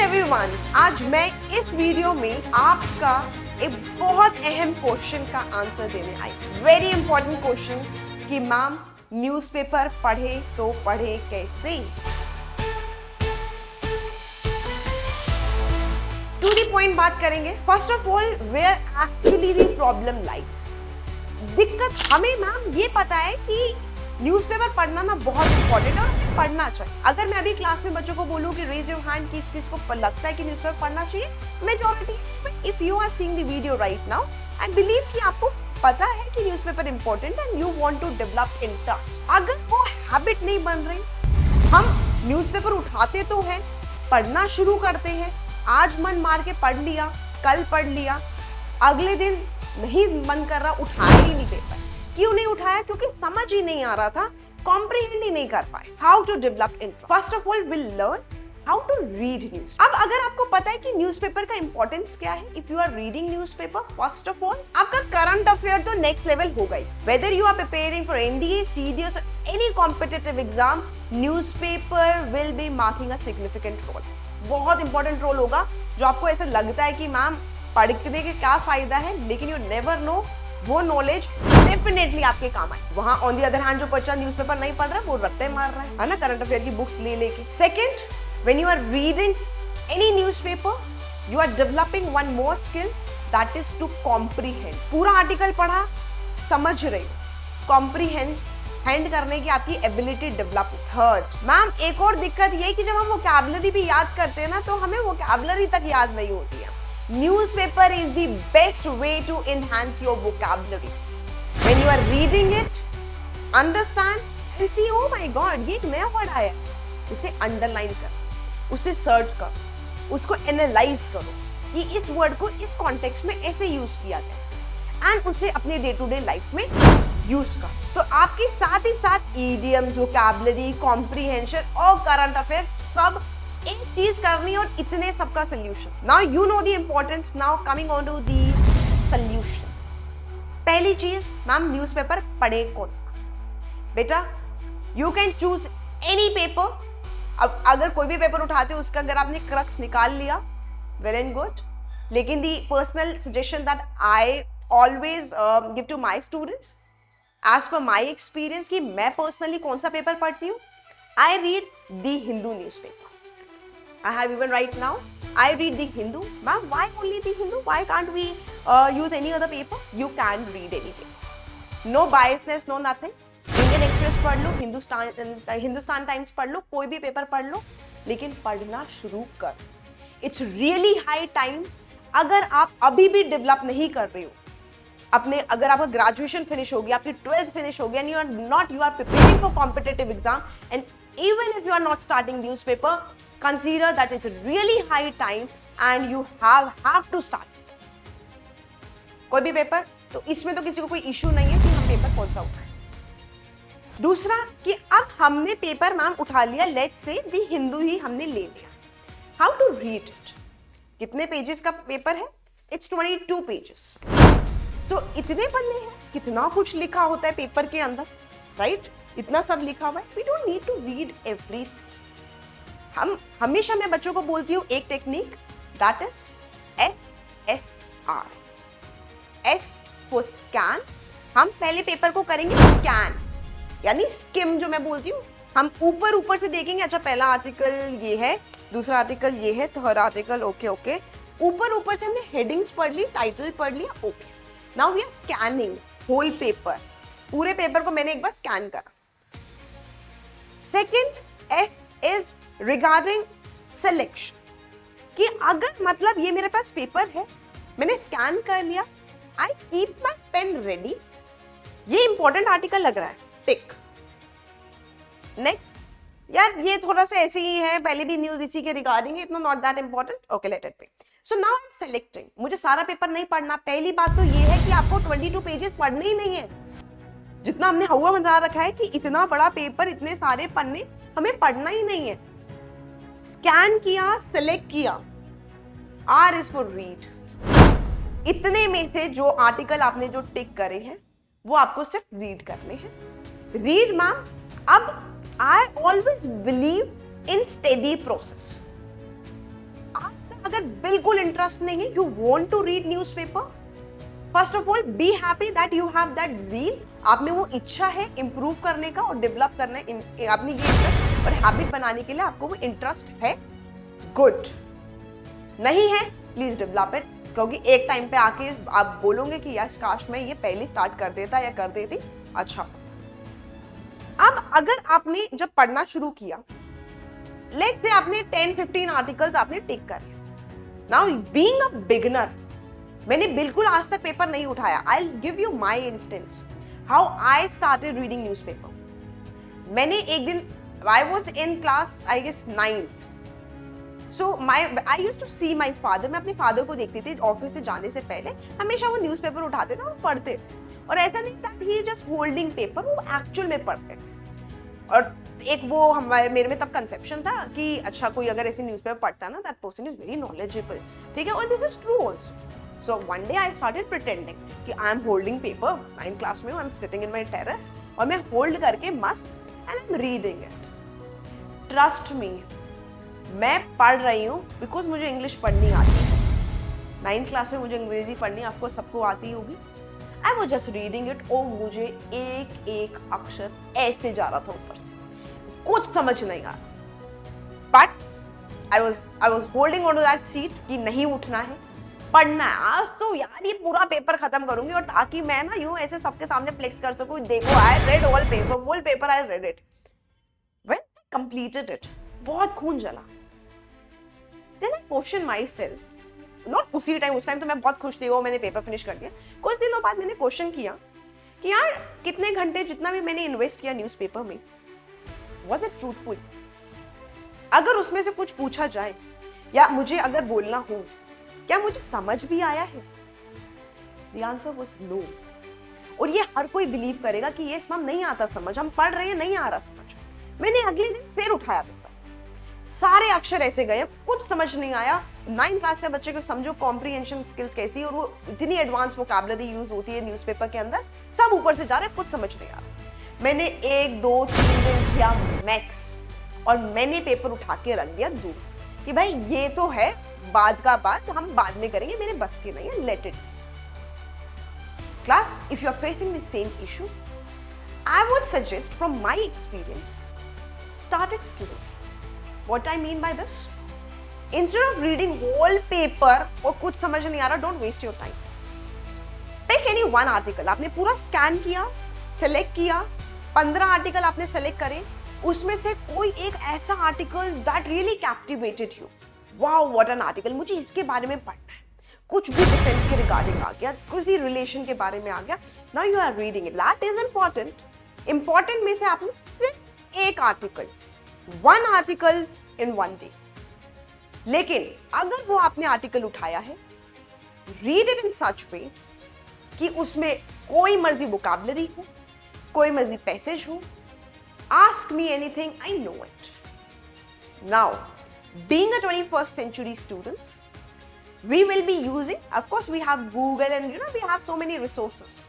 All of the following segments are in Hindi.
एवरीवन, आज मैं इस वीडियो में आपका एक बहुत अहम क्वेश्चन का आंसर देने आई। वेरी इंपॉर्टेंट क्वेश्चन कि मैम न्यूज़पेपर पढ़े तो पढ़े कैसे। टू द पॉइंट बात करेंगे। First of all, where actually the problem lies. दिक्कत हमें मैम ये पता है कि न्यूज़पेपर पढ़ना ना बहुत इंपॉर्टेंट है और पढ़ना चाहिए। अगर मैं अभी क्लास में बच्चों को बोलूं कि रेज योर हैंड किस किस को लगता है कि न्यूज़पेपर पढ़ना चाहिए, majority. If you are seeing the video right now, I believe कि आपको पता है कि newspaper important and you want to develop interest. अगर वो हैबिट नहीं बन रही, हम न्यूज़पेपर उठाते तो हैं, पढ़ना शुरू करते हैं, आज मन मार के पढ़ लिया, कल पढ़ लिया, अगले दिन नहीं मन कर रहा, उठाया ही नहीं पेपर। क्यों नहीं उठाया? क्योंकि समझ ही नहीं आ रहा था, कॉम्प्रिहेंड ही नहीं कर पाए। How to develop interest. First of all will learn how to read news. अब अगर आपको पता है कि न्यूज़पेपर का इंपॉर्टेंस क्या है, if you are reading newspaper, first of all आपका करंट अफेयर तो नेक्स्ट लेवल हो गई। Whether you are preparing for NDA, CDS, any competitive exam, newspaper will be marking a significant role. बहुत इंपॉर्टेंट रोल होगा। जो आपको ऐसा लगता है कि मैम पढ़ने के क्या फायदा है, लेकिन यू नेवर नो, वो नॉलेज डेफिनेटली आपके काम आए। वहां ऑन दी अदर हैंड जो बच्चा न्यूज़पेपर नहीं पढ़ रहा है, वो रट्टे मार रहा है ना, करंट अफेयर की बुक्स ले लेके। Second, when you are reading any newspaper, you are developing one more skill, that is to comprehend. पूरा आर्टिकल पढ़ा, समझ रही, कॉम्प्रीहेंड करने की आपकी एबिलिटी डेवलप। थर्ड मैम, एक और दिक्कत ये है कि जब हम वोकैबुलरी भी याद करते हैं ना, तो हमें वोकैबुलरी तक याद नहीं होती है। Newspaper is the best way to enhance your vocabulary. When you are reading it, understand and see, oh my God, ये एक नया वर्ड आया, उसे अंडरलाइन करो, उसे सर्च करो, उसको एनालाइज करो कि इस वर्ड को इस कॉन्टेक्स्ट में ऐसे यूज किया गया, एंड उसे अपने डे टू डे लाइफ में यूज करो। तो आपके साथ ही साथ इडियम्स, वोकैबुलरी, कॉम्प्रिहेंशन और करंट अफेयर सब एक चीज करनी और इतने सबका solution. Now you know the importance. Now coming on to the solution. पहली चीज मैम, न्यूज़पेपर पढ़े कौन सा। बेटा you can choose any paper. अब अगर कोई भी पेपर उठाते हो, उसका अगर आपने क्रक्स निकाल लिया, वेल एंड गुड, लेकिन the personal suggestion that I always give to my students as per my experience, कि मैं पर्सनली कौन सा पेपर पढ़ती हूँ, I read the Hindu newspaper. I have even right now, I read the Hindu. Ma'am, why only the Hindu? Why can't we use any other paper? You can read any paper. No biasness, no nothing. Indian Express पढ़ लो, हिंदुस्तान टाइम्स पढ़ लो, कोई भी पेपर पढ़ लो, लेकिन पढ़ना शुरू कर। It's really high time। अगर आप अभी भी डेवलप नहीं कर रहे हो अपने, अगर आपका ग्रेजुएशन फिनिश हो गया, आपकी 12th फिनिश हो गया, and you are preparing for competitive exam, and even if you are not starting newspaper, consider that it's really high time and you have to start कोई भी पेपर। तो इसमें तो किसी को कोई इशू नहीं है कि हम पेपर कौन सा उठाएं। दूसरा कि अब हमने पेपर मैम उठा लिया, लेट्स से दी हिंदू ही हमने ले लिया, हाउ टू रीड इट। कितने पेजेस का पेपर है? It's 22 pages. तो इतने पन्ने हैं, कितना कुछ लिखा होता है पेपर के अंदर, राइट? इतना सब लिखा हुआ है। We don't need to read everything. हम हमेशा, मैं बच्चों को बोलती हूँ एक technique, that is SSR। S for scan. हम पहले पेपर को करेंगे स्कैन, यानी स्किम जो मैं बोलती हूँ, हम ऊपर से देखेंगे, अच्छा पहला आर्टिकल ये है, दूसरा आर्टिकल ये है, थर्ड आर्टिकल, ओके। ऊपर से हमने हेडिंग्स पढ़ ली, टाइटल पढ़ लिया, okay. Now we are scanning whole paper. पूरे पेपर को मैंने एक बार स्कैन करा। Second S is regarding selection, कि अगर मतलब ये मेरे पास पेपर है, मैंने स्कैन कर लिया, I keep my pen ready, ये इंपॉर्टेंट आर्टिकल लग रहा है, टिक। नेक्स्ट, यार ये थोड़ा सा ऐसे ही है, पहले भी न्यूज इसी के रिगार्डिंग है, इतना not that important, okay let it be. So now I am selecting. मुझे सारा पेपर नहीं पढ़ना। पहली बात तो ये है कि आपको 22 पेजेस पढ़ने ही नहीं है, जितना हमने हवा मचा रखा है कि इतना बड़ा पेपर, इतने सारे पन्ने, हमें पढ़ना ही नहीं है। स्कैन किया, सिलेक्ट किया, R इज फॉर रीड। इतने में से जो आर्टिकल आपने जो टिक करे हैं, वो आपको सिर्फ रीड करने हैं। Read ma'am. अब I always believe in steady process. अगर बिल्कुल इंटरेस्ट नहीं है, you want to read newspaper, first of all be happy that you have that zeal, आप में वो इच्छा है इंप्रूव करने का और डेवलप करना है अपनी ये इंटरेस्ट और हैबिट बनाने के लिए आपको वो इंटरेस्ट है, गुड। नहीं है, प्लीज डेवलप इट, क्योंकि एक टाइम पे आके आप बोलोगे कि यस काश मैं ये पहले स्टार्ट कर देता या कर देती। अच्छा, अब अगर आपने जब पढ़ना शुरू किया, लेट्स से आपने 10-15 आर्टिकल्स आपने टिक कर लिया, नाउ बीइंग अ बिगिनर, मैंने बिल्कुल आज तक पेपर नहीं उठाया, I will give you my instance how I started reading newspaper. मैंने एक दिन, I was in class I guess 9th, so I used to see my father, मैं अपने फादर को देखती थी ऑफिस से जाने से पहले, हमेशा वो न्यूज़पेपर उठाते थे और पढ़ते थे, और ऐसा नहीं that he just holding paper, वो एक्चुअल में पढ़ते थे। और एक वो हमारे मेरे में तब कंसेप्शन था कि अच्छा कोई अगर ऐसे न्यूज़पेपर पढ़ता है ना, that person is very knowledgeable, ठीक है, और this is true also. So one day I started pretending कि I am holding paper, 9th class में I am sitting in my terrace, और मैं होल्ड करके मस्त and I am reading it. Trust me, मैं पढ़ रही हूँ बिकॉज मुझे इंग्लिश पढ़नी आती है, 9th क्लास में मुझे अंग्रेजी पढ़नी आपको सबको आती होगी। I was just reading it, और मुझे एक एक अक्षर ऐसे जा रहा था ऊपर से, कुछ समझ नहीं आ रहा, but I was holding on to that seat कि नहीं उठना है, पढ़ना है, आज तो यार ये पूरा पेपर खत्म करूंगी, और ताकि मैं ना यूं ऐसे सबके सामने फ्लेक्स कर सकूं, देखो I read whole paper I read it, when I completed it, बहुत खून जला। Then I questioned myself, not उसी टाइम, उस टाइम तो मैं बहुत खुश थी, वो मैंने पेपर फिनिश कर दिया। कुछ दिनों बाद मैंने क्वेश्चन किया कि यार कितने घंटे जितना भी मैंने इन्वेस्ट किया न्यूज़पेपर में, was it truthful? अगर उसमें से कुछ पूछा जाए या मुझे अगर बोलना हो, क्या मुझे समझ भी आया है? The answer was no. और ये हर कोई बिलीव करेगा कि ये हम नहीं आता समझ, हम पढ़ रहे हैं नहीं आ रहा समझ। मैंने अगले दिन फिर उठाया पेपर, सारे अक्षर ऐसे गए, कुछ समझ नहीं आया। 9th क्लास के बच्चे को समझो कॉम्प्रिहेंशन स्किल्स कैसी, और वो इतनी एडवांस वोकैबुलरी यूज होती है न्यूज़पेपर के अंदर, सब ऊपर से जा रहे, कुछ समझ नहीं आ रहा। मैंने 1, 2, 3 दिन किया मैक्स, और मैंने पेपर उठा के रख दिया दूर कि भाई ये तो है बाद का बात, हम बाद में करेंगे, मेरे बस की नहीं है, let it. Class, if you are facing the same issue, I would suggest from my experience, start it slow. What I mean by this? Instead of reading whole paper और कुछ समझ नहीं आ रहा, don't waste your time. Pick any one article. आपने पूरा स्कैन किया, सेलेक्ट किया, 15 आर्टिकल आपने सेलेक्ट करे, उसमें से कोई एक ऐसा article that really captivated you. Wow, what an article! मुझे इसके बारे में पढ़ना है, कुछ भी डिफेंस के रिगार्डिंग आ गया, कुछ भी रिलेशन के बारे में आ गया, now you are reading it. That is important. Important में से आपने सिर्फ एक article, one article in one day. लेकिन अगर वो आपने आर्टिकल उठाया है, read it in such way कि उसमें कोई मर्जी वोकैबुलरी हो, कोई मर्जी पैसेज हो, ask me anything, I know it. Now, being a 21st century students, we will be using, of course we have Google and we have so many resources.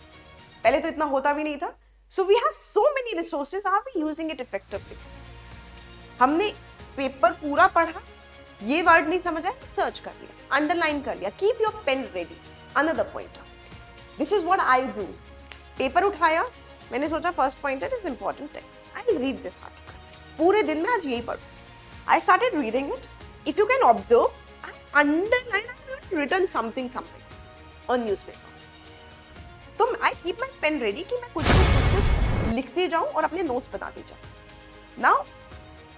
पहले तो इतना होता भी नहीं था, so we have so many resources, are we using it effectively? हमने पेपर पूरा पढ़ा, ये वर्ड नहीं समझ आया, सर्च कर लिया, अंडरलाइन कर लिया, keep your pen ready. Another point, this is what I do. Paper उठाया, मैंने सोचा फर्स्ट पॉइंट इज इंपॉर्टेंट है, I will read this article, पूरे दिन में आज यही पढ़ूं। I started reading it, if you can observe, I underline, I written something on newspaper. तो I keep my pen ready कि मैं कुछ लिखते जाऊं और अपने नोट्स बनाते जाऊं। Now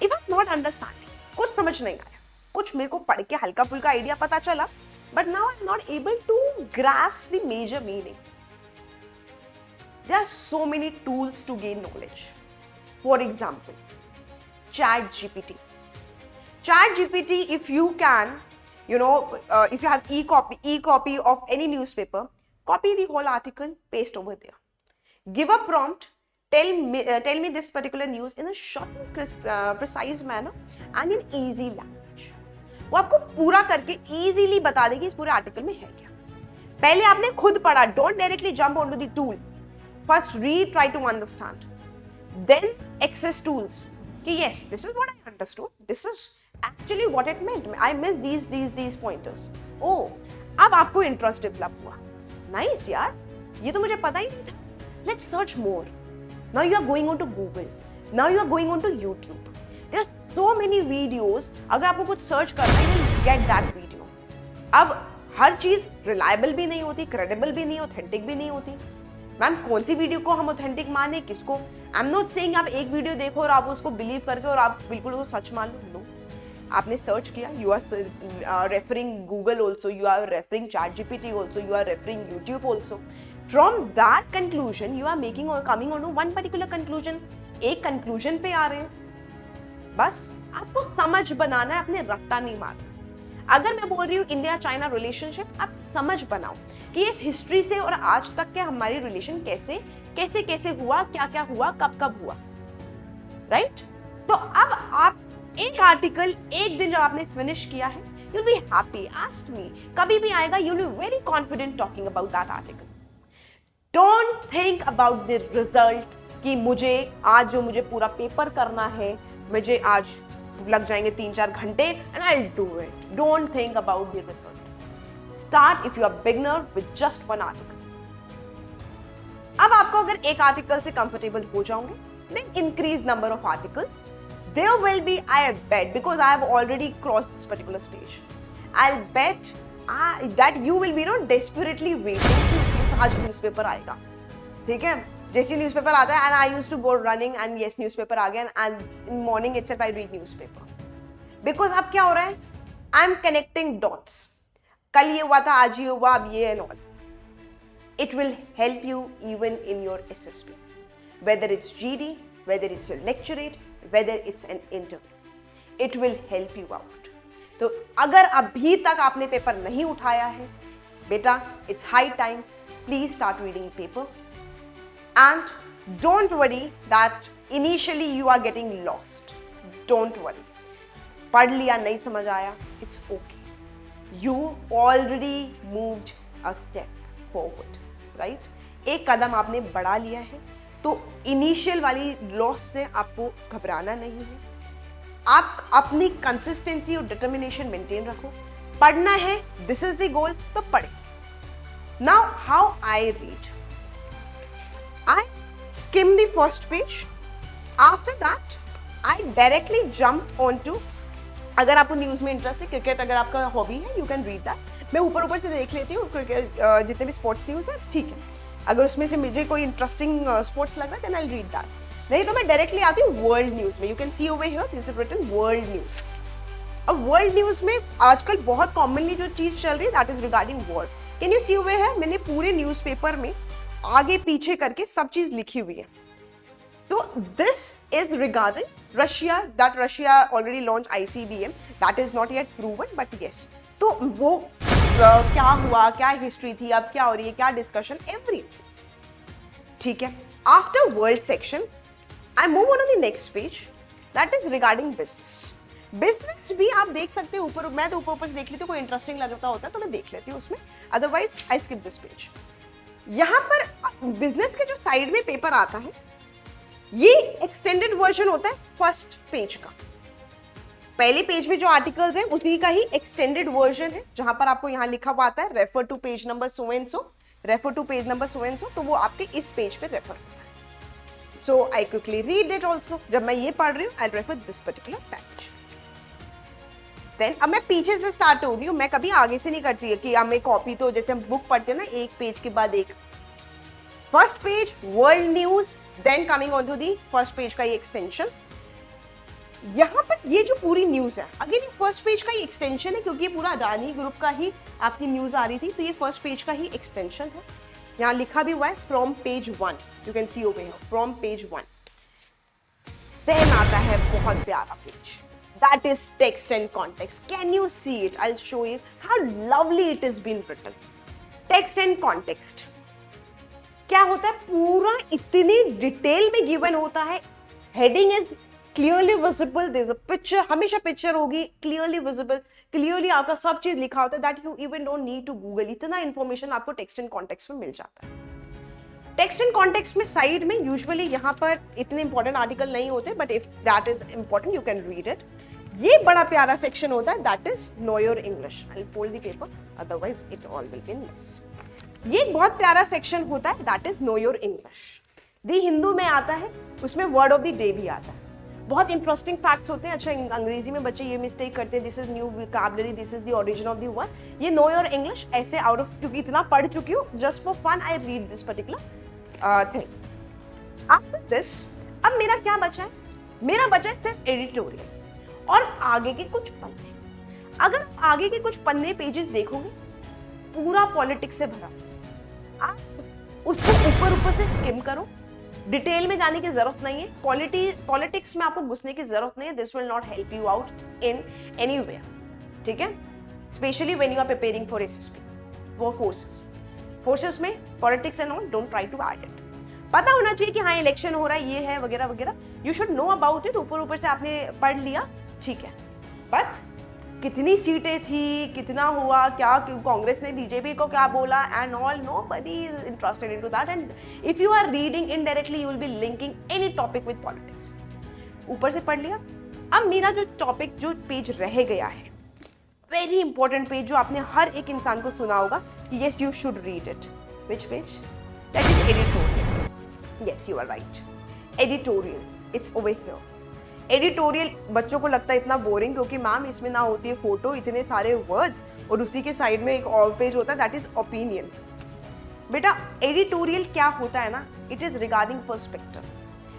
if I'm not understanding, कुछ समझ नहीं आया, कुछ मेरे को पढ़ के हल्का फुल्का आइडिया पता चला, but now I'm not able to grasp the major meaning. There are so many tools to gain knowledge. For example, ChatGPT. ChatGPT, if you can, if you have e-copy of any newspaper, copy the whole article, paste over there. Give a prompt. Tell me this particular news in a short and crisp, precise manner and in easy language. वो आपको पूरा करके easily बता देगी इस पूरे आर्टिकल में है क्या। पहले आपने खुद पढ़ा, don't directly jump onto the tool. First read, try to understand. Then access tools. कि yes, this is what I understood. This is actually what it meant, I miss these pointers. Oh, अब आपको इंटरेस्ट डेवलप हुआ. नाइस यार, ये तो मुझे पता ही नहीं था. Let's search more. Now you are going on to Google. Now you are going on to YouTube. There are so many videos. अगर आपको कुछ सर्च करना है, you will get that video. अब हर चीज रिलायबल भी नहीं होती, क्रेडिबल भी नहीं, ऑथेंटिक भी नहीं होती. मैम कौन सी वीडियो को हम ऑथेंटिक माने, किसको? आई एम नॉट सेइंग आप एक वीडियो देखो और आप उसको बिलीव करके और आप बिल्कुल उसको सच मान लो. आपने सर्च किया, you are referring Google also, you are referring ChatGPT also, you are referring YouTube also. From that conclusion you are making और coming on to one particular conclusion. एक कंक्लूजन पे आ रहे हैं. बस आपको समझ बनाना है, अपने रट्टा नहीं मारना. अगर मैं बोल रही हूँ इंडिया चाइना रिलेशनशिप, आप समझ बनाओ कि इस हिस्ट्री से और आज तक के हमारी रिलेशन कैसे कैसे कैसे हुआ, क्या क्या हुआ, कब कब हुआ. राइट? तो अब आप एक आर्टिकल एक दिन जब आपने फिनिश किया है, you'll be happy. Ask me. कभी भी आएगा, you'll be very confident talking about that article. Don't think about the result कि मुझे आज जो मुझे पूरा पेपर करना है, मुझे आज लग जाएंगे 3-4 घंटे and I'll do it. Don't think about the result. Start if you are beginner with just one article. अब आपको अगर एक आर्टिकल से कंफर्टेबल हो जाओगे, then increase number of articles. There will be, I bet, because I have already crossed this particular stage. I'll bet that you will be desperately waiting कि आज न्यूज़पेपर आएगा. ठीक है? जैसे न्यूज़पेपर आता है, and I used to go running and yes newspaper आ गया and in morning itself I read newspaper. Because अब क्या हो रहा है? I'm connecting dots. कल ये हुआ था, आज ये हुआ, अब ये and all. It will help you even in your SSB. Whether it's GD, whether it's your lecturate, whether it's an interview, it will help you out. तो अगर अभी तक आपने पेपर नहीं उठाया है, बेटा, it's high time. Please start reading paper. And don't worry that initially you are getting lost. Don't worry. पढ़ लिया, नहीं समझ आया, it's okay. You already moved a step forward, right? एक कदम आपने बढ़ा लिया है. तो इनिशियल वाली लॉस से आपको घबराना नहीं है. आप अपनी कंसिस्टेंसी और डिटर्मिनेशन मेंटेन रखो. पढ़ना है, दिस इज द गोल, तो पढ़े. Now how I read, I skim the first page. After that, I directly jump onto, अगर आपको न्यूज में इंटरेस्ट है, क्रिकेट अगर आपका हॉबी है, यू कैन रीड दैट. मैं ऊपर से देख लेती हूँ क्रिकेट, जितने भी स्पोर्ट्स न्यूज है, ठीक है. अगर उसमें से मुझे कोई इंटरेस्टिंग स्पोर्ट्स लग रहा है, then I will read that. नहीं तो मैं डायरेक्टली आती हूँ वर्ल्ड न्यूज में. You can see over here, this is written world news. अब वर्ल्ड न्यूज में आजकल बहुत कॉमनली जो चीज चल रही है, that is regarding war. Can you see over here, मैंने पूरे न्यूज़पेपर में आगे पीछे करके सब चीज लिखी हुई है. तो this is regarding Russia, that Russia already launch ICBM, that is not yet proven, but yes. तो वो क्या हुआ, क्या हिस्ट्री थी, अब क्या हो रही है, क्या डिस्कशन, एवरीथिंग. ठीक है. After world section I move on the next page, that is regarding business. Business भी आप देख सकते हो ऊपर, मैं तो ऊपर से देख लेती हूँ, कोई इंटरेस्टिंग लगता होता है तो मैं देख लेती हूँ उसमें, otherwise I skip this page. यहाँ पर बिजनेस के जो साइड में पेपर आता है, ये एक्सटेंडेड वर्जन होता है फर्स्ट पेज का. पहले पेज में जो आर्टिकल्स हैं उसी का ही एक्सटेंडेड वर्जन है, जहां पर आपको यहाँ लिखा हुआ आता है refer to page number so and so, refer to page number so and so. तो वो आपके इस पेज पे रेफर होता है. So I quickly read it also. जब मैं ये पढ़ रही हूँ, I refer this particular page. Then अब मैं पीछे से स्टार्ट हो रही हूँ, मैं कभी आगे से नहीं करती है कि हमें कॉपी, तो जैसे हम बुक पढ़ते हैं ना, एक पेज के बाद एक. First page world news, then coming on to the first page का ये एक्सटेंशन. यहाँ पर ये जो पूरी न्यूज है, अगेन ये फर्स्ट पेज का ही एक्सटेंशन है, क्योंकि ये पूरा अडानी ग्रुप का ही आपकी न्यूज आ रही थी, तो ये फर्स्ट पेज का ही एक्सटेंशन है. यहाँ लिखा भी हुआ है from page 1, you can see over here, from page 1. Then आता है बहुत प्यारा page, that is text and context. Can you see it? I'll show you how lovely it has been written. Text and context. क्या होता है, पूरा इतनी डिटेल में गिवन होता है. Heading is clearly visible, there is a picture, हमेशा पिक्चर होगी, क्लियरली विजिबल, क्लियरली आपका सब चीज लिखा होता है, that you even don't need to Google. इतना इंफॉर्मेशन आपको टेक्स्ट एंड कॉन्टेक्स्ट में मिल जाता है. टेक्स्ट एंड कॉन्टेक्स्ट में साइड में यूजुअली यहाँ पर इतने इंपॉर्टेंट आर्टिकल नहीं होते, but if that is important you can read it. ये बड़ा प्यारा सेक्शन होता है, that is know your English. I will fold the paper, otherwise it all will be miss. ये एक बहुत प्यारा सेक्शन होता है, that is know your English. The Hindu में आता है, उसमें वर्ड ऑफ द डे भी आता है। बहुत इंटरेस्टिंग फैक्ट्स होते हैं। अच्छा, अंग्रेजी में बच्चे ये मिस्टेक करते हैं, this is new vocabulary, this is the origin of the word. ये नो योर इंग्लिश ऐसे आउट ऑफ, क्योंकि इतना पढ़ चुकी हूँ, just for fun I read this particular thing. After this अब मेरा क्या बचा है? मेरा बचा है सिर्फ एडिटोरियल और आगे के कुछ पन्ने। अगर आगे के कुछ पन्ने पेजेस देखोगे, पूरा पॉलिटिक्स से भरा। आप उसको ऊपर ऊपर से स्किम करो, डिटेल में जाने की जरूरत नहीं है। पॉलिटिक्स में आपको घुसने की जरूरत नहीं है। This will not help you out in any way, ठीक है? Specially when you are preparing for SSP, वो फोर्सेस में politics and all, don't try to add it. पता होना चाहिए कि हाँ इलेक्शन हो रहा है, ये है वगैरह वगैरह, you should know about it. ऊपर ऊपर से आपने पढ़ लिया, ठीक है, बट कितनी सीटें थी, कितना हुआ, क्या कांग्रेस ने बीजेपी को क्या बोला and all, nobody is interested into that. And if you are reading indirectly you will be linking any topic with politics. ऊपर से पढ़ लिया। अब मेरा जो टॉपिक, जो पेज रह गया है, वेरी इंपॉर्टेंट पेज, जो आपने हर एक इंसान को सुना होगा कि yes you should read it. Which page? That is editorial. Yes you are right, editorial, it's over here. Editorial बच्चों को लगता है इतना बोरिंग, क्योंकि मैम इसमें ना होती है फोटो, इतने सारे वर्ड्स, और उसी के साइड में एक और पेज होता है, दैट इज ओपिनियन। बेटा एडिटोरियल क्या होता है ना, it is regarding perspective.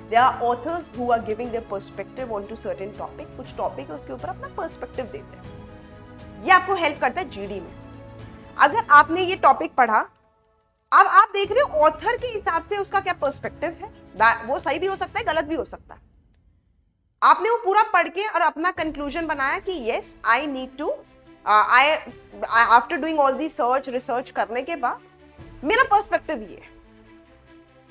There are authors who are giving their perspective on to certain topic. कुछ टॉपिक है उसके ऊपर अपना पर्सपेक्टिव देते हैं। ये आपको हेल्प करता है जीडी में। अगर आपने ये टॉपिक पढ़ा, अब आप देख रहे हो ऑथर के हिसाब से उसका क्या पर्सपेक्टिव है, वो सही भी हो सकता है, गलत भी हो सकता है। आपने वो पूरा पढ़ के और अपना कंक्लूजन बनाया कि yes I need to, I after doing all the research करने के बाद मेरा पर्सपेक्टिव ये है।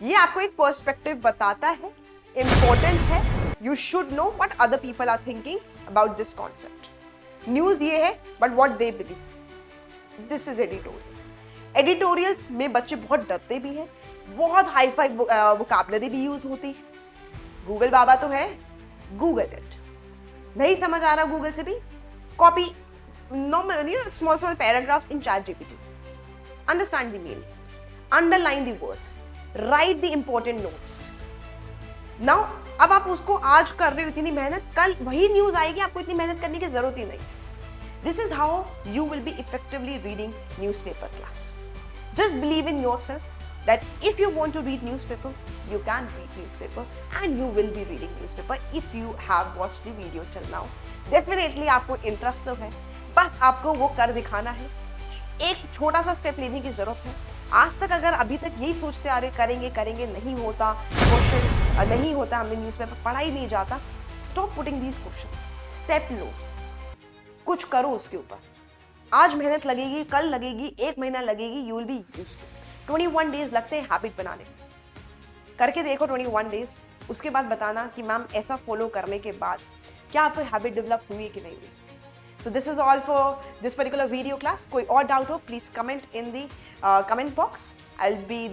ये आपको एक पर्सपेक्टिव बताता है, इंपॉर्टेंट है। You should know what other people are thinking about this concept. News ये है, but what they believe. This is editorial. Editorials में बच्चे बहुत डरते भी हैं, बहुत हाई फाई वोकैबुलरी भी यूज होती है। गूगल बाबा तो है, गूगल इट। नहीं समझ आ रहा गूगल से भी, copy small paragraphs in ChatGPT, understand the meaning, underline the words, right the important notes. Now अब आप उसको आज कर रहे हो इतनी मेहनत, कल वही न्यूज आएगी, आपको इतनी मेहनत करने की जरूरत ही नहीं। This is how you will B effectively reading newspaper class. Just believe in yourself that if you want to read newspaper, you can read newspaper and you will be reading newspaper if you have watched the video till now. Definitely आपको इंटरेस्ट तो है, बस आपको वो कर दिखाना है। एक छोटा सा स्टेप लेने की जरूरत है। आज तक अगर अभी तक यही सोचते आ रहे करेंगे करेंगे, नहीं होता, क्वेश्चन नहीं होता, हमें न्यूज़पेपर पढ़ा ही नहीं जाता, stop putting these questions. Step लो, कुछ करो उसके ऊपर। आज मेहनत लगेगी, कल लगेगी, 1 महीना लगेगी, you will be used to. 21 days लगते हैं हैबिट बनाने में। करके देखो 21 डेज, उसके बाद बताना कि मैम ऐसा फॉलो करने के बाद क्या आपको हैबिट डेवलप हुई कि नहीं हुई। So this is all for this particular video class. कोई और डाउट हो please comment in the comment box, I will be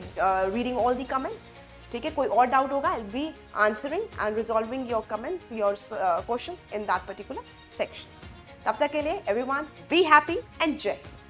reading all the comments, ठीक है? कोई और डाउट होगा, I will be answering and resolving your comments, your question in that particular sections. तब तक के लिए एवरीवन बी हैप्पी एंड जय हिंद।